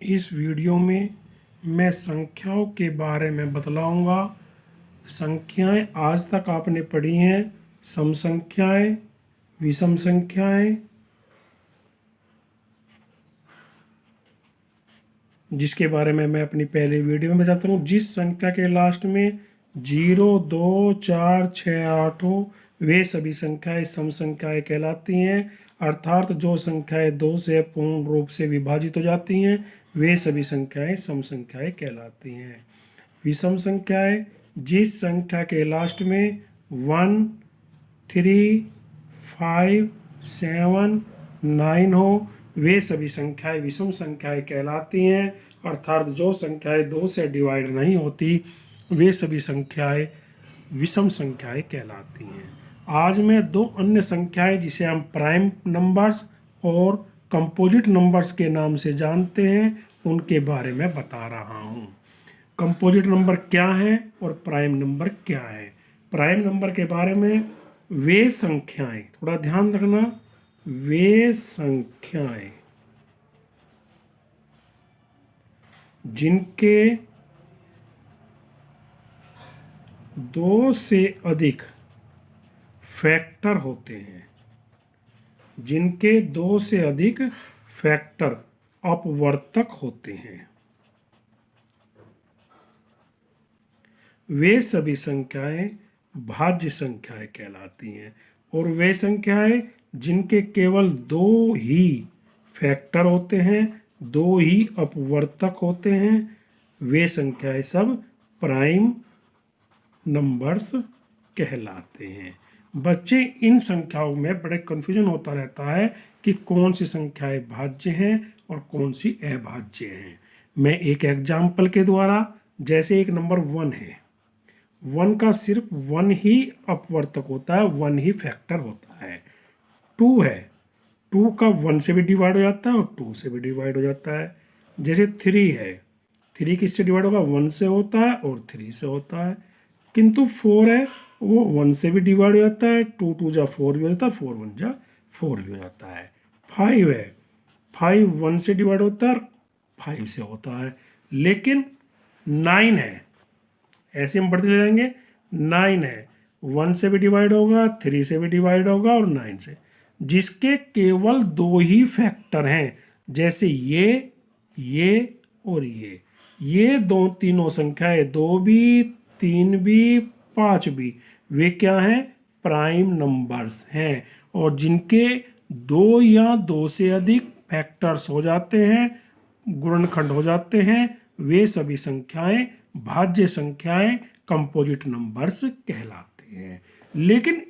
इस वीडियो में मैं संख्याओं के बारे में बतलाऊंगा। संख्याएं आज तक आपने पढ़ी हैं, सम संख्याएं, विषम संख्याएं, जिसके बारे में मैं अपनी पहली वीडियो में बताता हूँ। जिस संख्या के लास्ट में 0, 2, 4, 6, 8 हो, वे सभी संख्याएं सम संख्याएं कहलाती हैं। अर्थात जो संख्याएं 2 से पूर्ण रूप से विभाजित हो जाती हैं, वे सभी संख्याएं सम संख्याएं कहलाती हैं। विषम संख्याएं, जिस संख्या के लास्ट में 1, 3, 5, 7, 9 हो, वे सभी संख्याएं विषम संख्याएं कहलाती हैं। अर्थात जो संख्याएं 2 से डिवाइड नहीं होती, वे सभी संख्याएं विषम संख्याएं कहलाती हैं। आज मैं दो अन्य संख्याएं जिसे हम प्राइम नंबर्स और कंपोजिट नंबर्स के नाम से जानते हैं, उनके बारे में बता रहा हूँ। कंपोजिट नंबर क्या है और प्राइम नंबर क्या है। प्राइम नंबर के बारे में, वे संख्याएं, थोड़ा ध्यान रखना, वे संख्याएं जिनके 2 से अधिक फैक्टर होते हैं, जिनके 2 से अधिक फैक्टर अपवर्तक होते हैं, वे सभी संख्याएं भाज्य संख्याएं कहलाती हैं। और वे संख्याएं जिनके केवल 2 ही फैक्टर होते हैं, 2 ही अपवर्तक होते हैं, वे संख्याएं सब प्राइम नंबर्स कहलाते हैं। बच्चे, इन संख्याओं में बड़े कन्फ्यूजन होता रहता है कि कौन सी संख्याएं भाज्य हैं और कौन सी अभाज्य हैं। मैं एक एग्जाम्पल के द्वारा, जैसे एक नंबर 1 है, 1 का सिर्फ 1 ही अपवर्तक होता है, 1 ही फैक्टर होता है। 2 है, 2 का 1 से भी डिवाइड हो जाता है और 2 से भी डिवाइड हो जाता है। जैसे 3 है, 3 किससे डिवाइड होगा, 1 से होता है और 3 से होता है। किंतु 4 है, वो 1 से भी डिवाइड हो जाता है, 2 2 जा 4 भी हो जाता है, 4 1 जा 4 भी हो जाता है। 5 है, 5 1 से डिवाइड होता है, 5 से होता है। लेकिन 9 है, ऐसे हम बढ़ते जाएंगे। 9 है, 1 से भी डिवाइड होगा, 3 से भी डिवाइड होगा और 9 से, जिसके केवल 2 ही फैक्टर हैं। जैसे ये और ये दो तीनों संख्याएं, 2 भी, 3 भी, 5 भी, वे क्या हैं, प्राइम नंबर्स हैं। और जिनके 2 या 2 से अधिक फैक्टर्स हो जाते हैं, गुणनखंड हो जाते हैं, वे सभी संख्याएं भाज्य संख्याएं कंपोजिट नंबर्स कहलाते हैं। लेकिन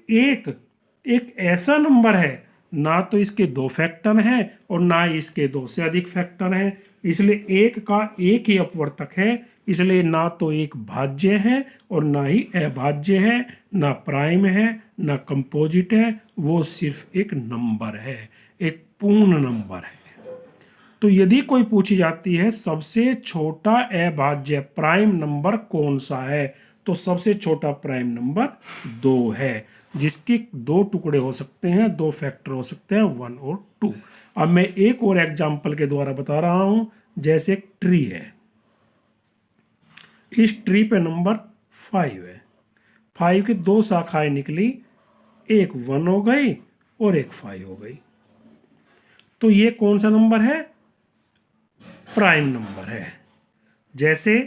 एक ऐसा नंबर है, ना तो इसके 2 फैक्टर हैं और ना इसके 2 से अधिक फैक्टर हैं, इसलिए एक का एक ही अपवर्तक है, इसलिए ना तो एक भाज्य है और ना ही अभाज्य है, ना प्राइम है, ना कंपोजिट है, वो सिर्फ एक नंबर है, एक पूर्ण नंबर है। तो यदि कोई पूछी जाती है सबसे छोटा अभाज्य प्राइम नंबर कौन सा है, तो सबसे छोटा प्राइम नंबर 2 है, जिसके 2 टुकड़े हो सकते हैं, 2 फैक्टर हो सकते हैं, 1 और 2। अब मैं एक और एग्जाम्पल के द्वारा बता रहा हूं। जैसे एक ट्री है, इस ट्री पे नंबर 5 है, 5 की 2 शाखाएं निकली, एक 1 हो गई और एक 5 हो गई। तो ये कौन सा नंबर है, प्राइम नंबर है। जैसे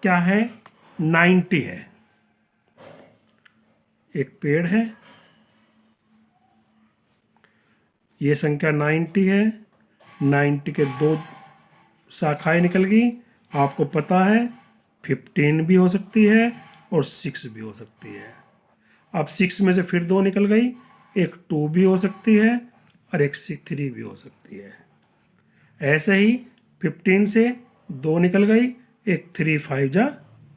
क्या है, 90 है, एक पेड़ है, ये संख्या 90 है, 90 के 2 शाखाएं निकल गई। आपको पता है 15 भी हो सकती है और 6 भी हो सकती है। अब 6 में से फिर 2 निकल गई, एक 2 भी हो सकती है और एक 3 भी हो सकती है। ऐसे ही 15 से 2 निकल गई, एक 3 5 जा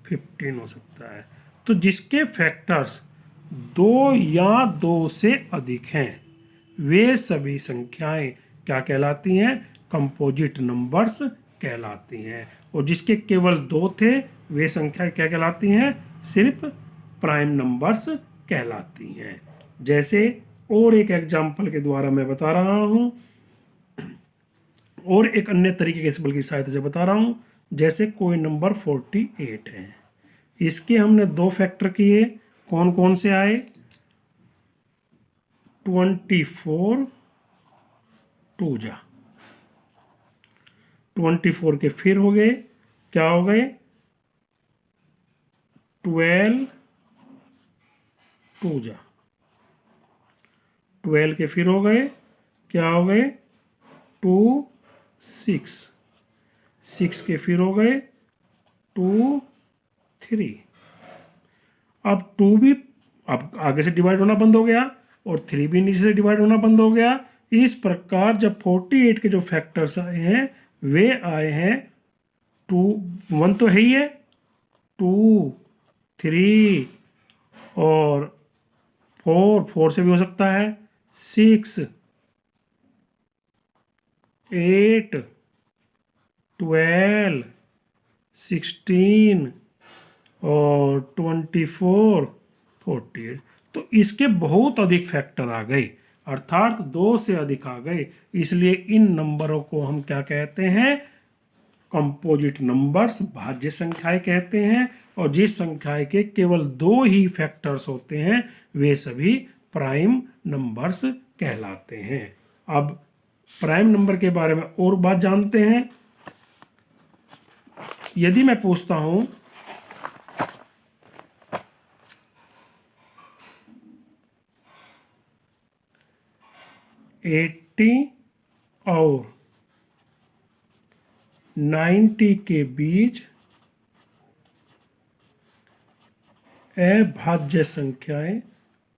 15 हो सकता है। तो जिसके फैक्टर्स 2 या 2 से अधिक हैं, वे सभी संख्याएं क्या कहलाती हैं, कंपोजिट नंबर्स कहलाती हैं। और जिसके केवल 2 थे, वे संख्याएं क्या कहलाती हैं, सिर्फ प्राइम नंबर्स कहलाती हैं। जैसे और एक एग्जाम्पल के द्वारा मैं बता रहा हूं। और एक अन्य तरीके के सिंबल की सहायता से बता रहा हूं, जैसे कोई नंबर 48 है, इसके हमने दो फैक्टर किए, कौन कौन से आए, 24 2 जा 24 के फिर हो गए, क्या हो गए, 12 2 जा 12 के फिर हो गए, क्या हो गए, 2 6 6 के फिर हो गए, 2 3। अब 2 भी अब आगे से डिवाइड होना बंद हो गया और 3 भी नीचे से डिवाइड होना बंद हो गया। इस प्रकार जब 48 के जो फैक्टर्स आए हैं वे आए हैं 2 1 तो है ही है, 2 3 और 4 से भी हो सकता है, 6 8 12 16 और 24 48। तो इसके बहुत अधिक फैक्टर आ गए, अर्थात 2 से अधिक आ गए, इसलिए इन नंबरों को हम क्या कहते हैं, कंपोजिट नंबर्स, भाज्य संख्याएं कहते हैं। और जिस संख्या के केवल 2 ही फैक्टर्स होते हैं वे सभी प्राइम नंबर्स कहलाते हैं। अब प्राइम नंबर के बारे में और बात जानते हैं। यदि मैं पूछता हूं 80 और 90 के बीच अभाज्य संख्याएं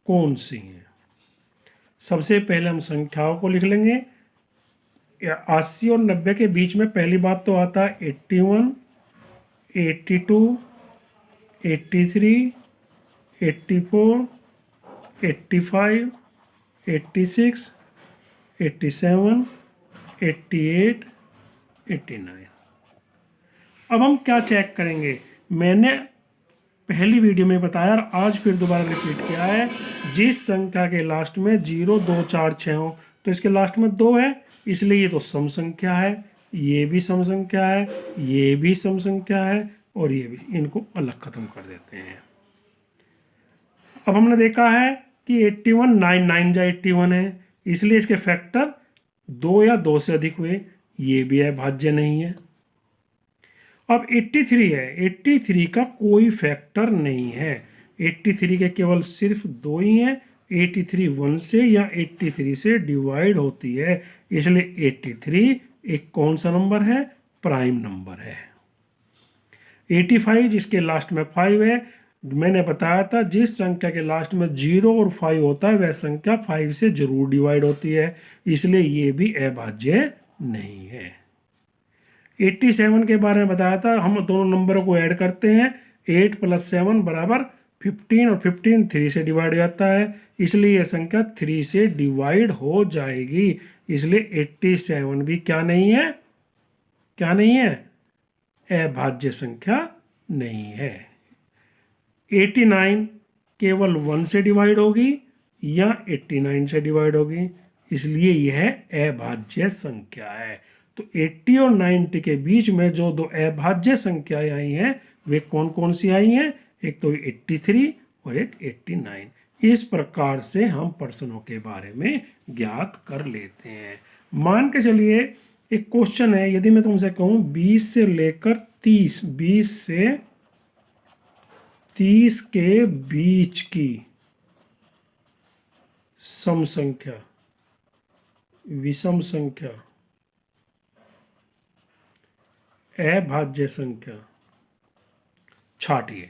कौन सी हैं, सबसे पहले हम संख्याओं को लिख लेंगे। 80 और 90 के बीच में पहली बात तो आता है 81 82 83 84 85 86 87 88 89। अब हम क्या चेक करेंगे, मैंने पहली वीडियो में बताया और आज फिर दोबारा रिपीट किया है, जिस संख्या के लास्ट में 0 2 4 6 हो तो इसके लास्ट में 2 है, इसलिए ये तो सम संख्या है, ये भी सम संख्या है, ये भी सम संख्या है और ये भी, इनको अलग खत्म कर देते हैं। अब हमने देखा है कि 81 9 9 जा 81 है, इसलिए इसके फैक्टर 2 या 2 से अधिक हुए, ये भी है भाज्य नहीं है। अब 83 है, 83 का कोई फैक्टर नहीं है, 83 के केवल सिर्फ 2 ही हैं, 83 1 से या 83 से डिवाइड होती है, इसलिए 83 एक कौन सा नंबर है, प्राइम नंबर है। 85 जिसके लास्ट में 5 है, मैंने बताया था जिस संख्या के लास्ट में 0 और 5 होता है वह संख्या 5 से जरूर डिवाइड होती है, इसलिए ये भी अभाज्य नहीं है। 87 के बारे में बताया था, हम दोनों नंबरों को ऐड करते हैं, 8 + 7 = 15 और 15 3 से डिवाइड हो जाता है, इसलिए यह संख्या 3 से डिवाइड हो जाएगी, इसलिए 87 भी क्या नहीं है, क्या नहीं है, अभाज्य संख्या नहीं है। 89 केवल 1 से डिवाइड होगी या 89 से डिवाइड होगी, इसलिए यह अभाज्य संख्या है। तो 80 और 90 के बीच में जो दो अभाज्य संख्याएं आई हैं वे कौन कौन सी आई हैं, एक तो 83 और एक 89। इस प्रकार से हम प्रश्नों के बारे में ज्ञात कर लेते हैं। मान के चलिए एक क्वेश्चन है, यदि मैं तुमसे कहूं 20 से लेकर 30, 20 से 30 के बीच की सम संख्या, विषम संख्या, अभाज्य संख्या छाटिए।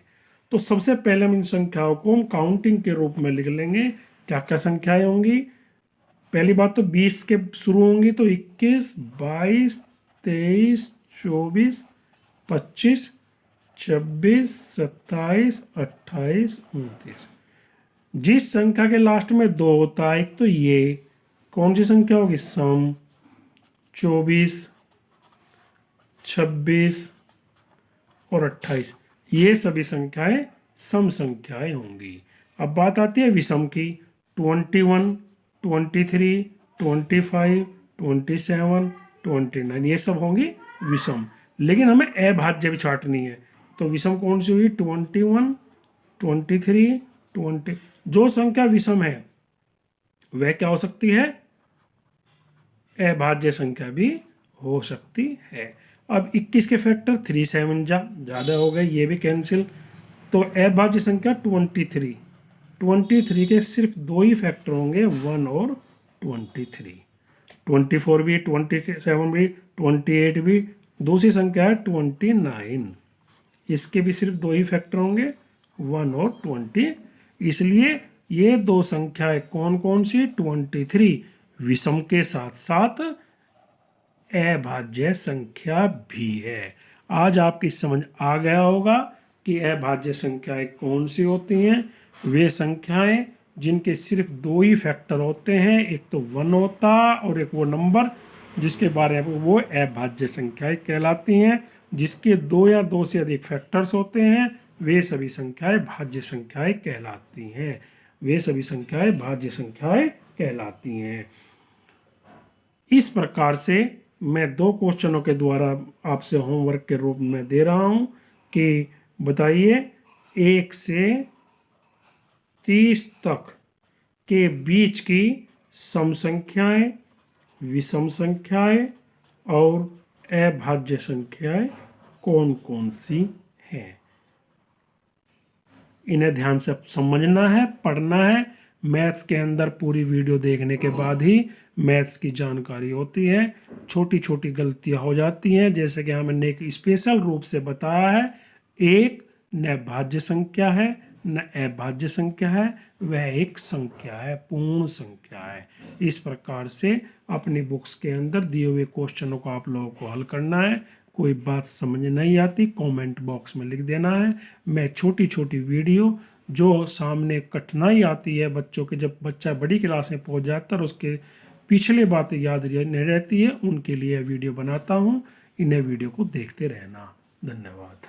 तो सबसे पहले हम इन संख्याओं को हम काउंटिंग के रूप में लिख लेंगे, क्या क्या संख्याएं होंगी। पहली बात तो 20 के शुरू होंगी तो 21 22 23 24 25 26 27 28 29। जिस संख्या के लास्ट में 2 होता है, एक तो ये कौन सी संख्या होगी, सम, 24 26 और 28, ये सभी संख्याएं सम संख्याएं होंगी। अब बात आती है विषम की, 21 23 25 27 29, ये सब होंगे विषम। लेकिन हमें अभाज्य भी छांटनी है, तो विषम कौन सी हुई? 21, 23, 20। जो संख्या विषम है वह क्या हो सकती है? अभाज्य संख्या भी हो सकती है। अब 21 के फैक्टर 3 7 ज़्यादा हो गए, ये भी कैंसिल। तो अभाज्य संख्या 23, 23 के सिर्फ दो ही फैक्टर होंगे, 1 और 23। 24 भी, 27 भी, 28 भी। दूसरी संख्या है 29, इसके भी सिर्फ दो ही फैक्टर होंगे, 1 और 20। इसलिए ये दो संख्याएं कौन कौन सी? 23 विषम के साथ साथ अभाज्य संख्या भी है। आज आपकी समझ आ गया होगा कि अभाज्य संख्याएं कौन सी होती हैं। वे संख्याएं जिनके सिर्फ दो ही फैक्टर होते हैं, एक तो 1 होता और एक वो नंबर जिसके बारे में वो अभाज्य संख्याएं कहलाती हैं। जिसके दो या दो से अधिक फैक्टर्स होते हैं वे सभी संख्याएं भाज्य संख्याएं कहलाती हैं। वे सभी संख्याएं भाज्य संख्याएं कहलाती हैं। इस प्रकार से मैं दो क्वेश्चनों के द्वारा आपसे होमवर्क के रूप में दे रहा हूं कि बताइए 1 से 30 तक के बीच की सम संख्याएं, विषम संख्याएं और अभाज्य संख्याएं कौन कौन सी हैं। इन्हें ध्यान से समझना है, पढ़ना है। मैथ्स के अंदर पूरी वीडियो देखने के बाद ही मैथ्स की जानकारी होती है। छोटी छोटी गलतियां हो जाती हैं, जैसे कि हमने एक स्पेशल रूप से बताया है, एक न भाज्य संख्या है न अभाज्य संख्या है, वह एक संख्या है, पूर्ण संख्या है। इस प्रकार से अपनी बुक्स के अंदर दिए हुए क्वेश्चनों को आप लोगों को हल करना है। कोई बात समझ नहीं आती कमेंट बॉक्स में लिख देना है। मैं छोटी छोटी वीडियो जो सामने कठिनाई आती है बच्चों के, जब बच्चा बड़ी क्लास में पहुंच जाता है और उसके पिछले बातें याद नहीं रहती है, उनके लिए वीडियो बनाता हूं। इन्हें वीडियो को देखते रहना। धन्यवाद।